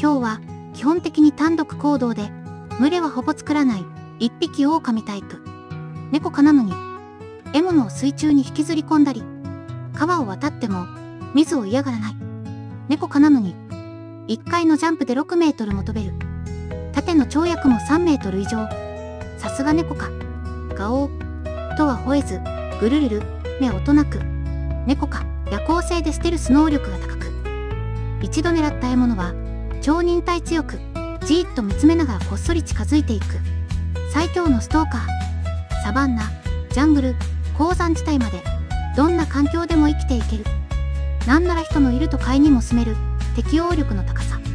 今日は基本的に単独行動で、群れはほぼ作らない一匹狼タイプ。猫科なのに、獲物を水中に引きずり込んだり、川を渡っても水を嫌がらない。猫科なのに、1回のジャンプで6メートルも飛べる。縦の跳躍も3メートル以上。さすが猫科。ガオーとは吠えず、ぐるるる、目音なく。猫科、夜行性でステルス能力が高く、一度狙った獲物は超忍耐強く、じーっと見つめながらこっそり近づいていく。最強のストーカー。サバンナ、ジャングル、高山地帯まで、どんな環境でも生きていける。なんなら人のいる都会にも住める適応力の高さ。